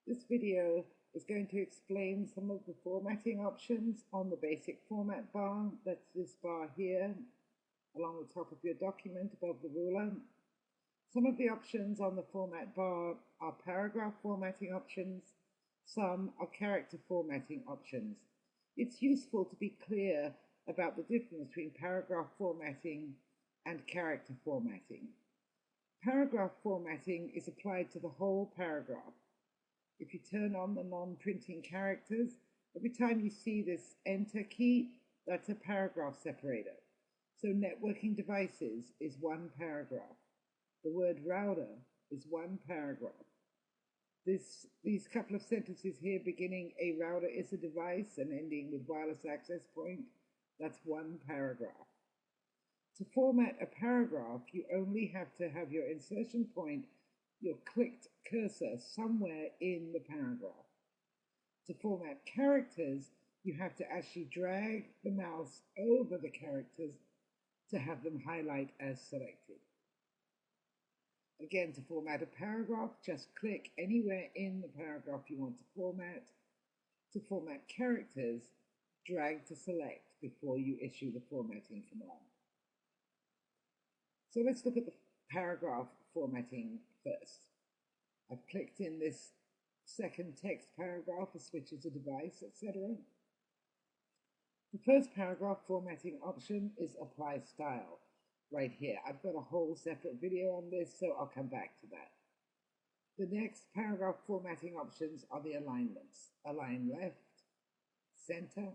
This video is going to explain some of the formatting options on the basic format bar. That's this bar here, along the top of your document above the ruler. Some of the options on the format bar are paragraph formatting options. Some are character formatting options. It's useful to be clear about the difference between paragraph formatting and character formatting. Paragraph formatting is applied to the whole paragraph. If you turn on the non-printing characters, every time you see this enter key, that's a paragraph separator. So networking devices is one paragraph. The word router is one paragraph. These couple of sentences here beginning a router is a device and ending with wireless access point, that's one paragraph. To format a paragraph, you only have to have your insertion point, your clicked cursor, somewhere in the paragraph. To format characters, you have to actually drag the mouse over the characters to have them highlight as selected. Again, to format a paragraph, just click anywhere in the paragraph you want to format. To format characters, drag to select before you issue the formatting command. So let's look at the paragraph formatting first. I've clicked in this second text paragraph, a switch is a device, etc. The first paragraph formatting option is apply style. Right here. I've got a whole separate video on this, so I'll come back to that. The next paragraph formatting options are the alignments. Align left, center.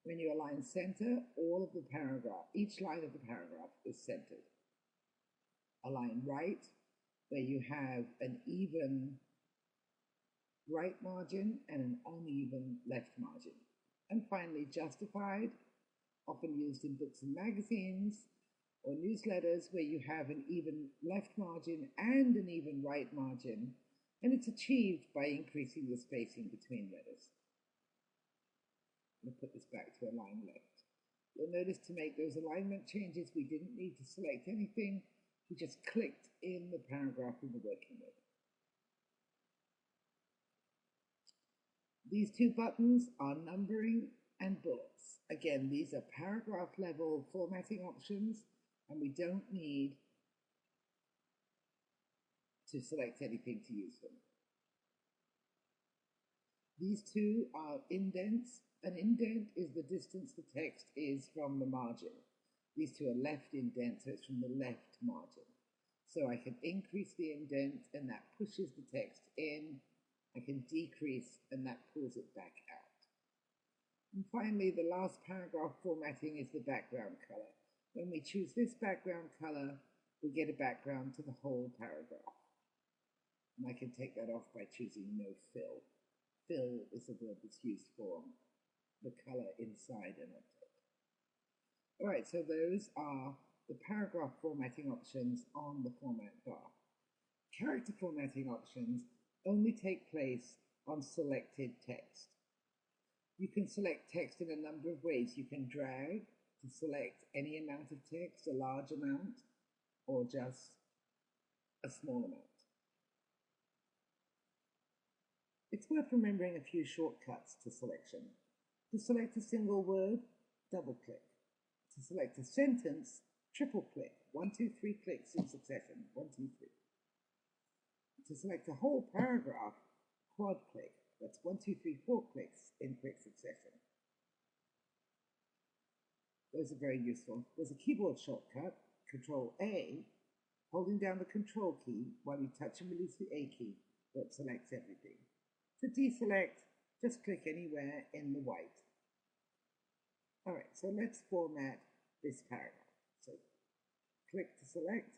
When you align center, all of the paragraph, each line of the paragraph is centered. Align right, where you have an even right margin and an uneven left margin. And finally, justified, often used in books and magazines, or newsletters where you have an even left margin and an even right margin, and it's achieved by increasing the spacing between letters. I'm going to put this back to align left. You'll notice to make those alignment changes, we didn't need to select anything. We just clicked in the paragraph we were working with. These two buttons are numbering and bullets. Again, these are paragraph level formatting options, and we don't need to select anything to use them. These two are indents. An indent is the distance the text is from the margin. These two are left indent, so it's from the left margin. So I can increase the indent, and that pushes the text in. I can decrease, and that pulls it back out. And finally, the last paragraph formatting is the background color. When we choose this background color, we get a background to the whole paragraph. And I can take that off by choosing no fill. Fill is a word that's used for the color inside an object. All right, so those are the paragraph formatting options on the format bar. Character formatting options only take place on selected text. You can select text in a number of ways. You can drag to select any amount of text, a large amount, or just a small amount. It's worth remembering a few shortcuts to selection. To select a single word, double click. To select a sentence, triple click. 1, 2, 3 clicks in succession. 1, 2, 3. To select a whole paragraph, quad click. That's 1, 2, 3, 4 clicks in quick succession. Those are very useful. There's a keyboard shortcut, Control A, holding down the Control key while you touch and release the A key, that selects everything. To deselect, just click anywhere in the white. All right, so let's format this paragraph. So click to select,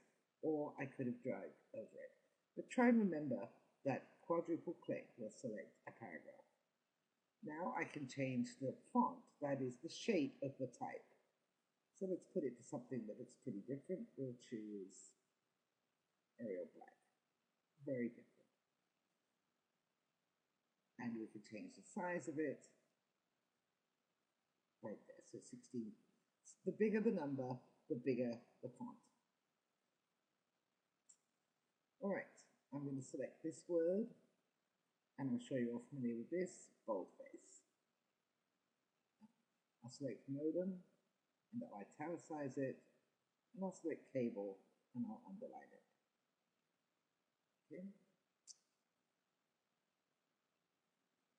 or I could have dragged over it. But try and remember that quadruple click will select a paragraph. Now I can change the font, that is the shape of the type. So let's put it to something that looks pretty different. We'll choose Arial Black. Very different. And we can change the size of it right there. So 16. The bigger the number, the bigger the font. All right, I'm going to select this word and I'm sure you're all familiar with this, boldface. I'll select modem and I'll italicize it, and I'll select cable and I'll underline it. Okay.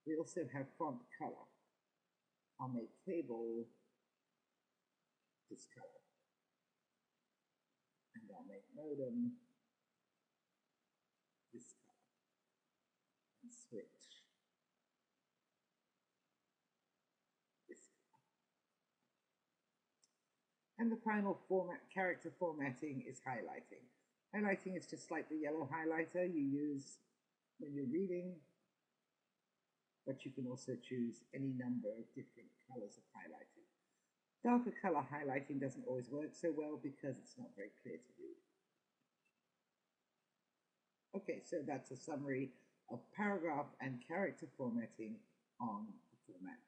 We also have font color. I'll make cable this color, and I'll make modem this color, and switch this color. And the final character formatting is highlighting. Highlighting is just like the yellow highlighter you use when you're reading, but you can also choose any number of different colors of highlighting. Darker color highlighting doesn't always work so well because it's not very clear to read. Okay, so that's a summary of paragraph and character formatting on the format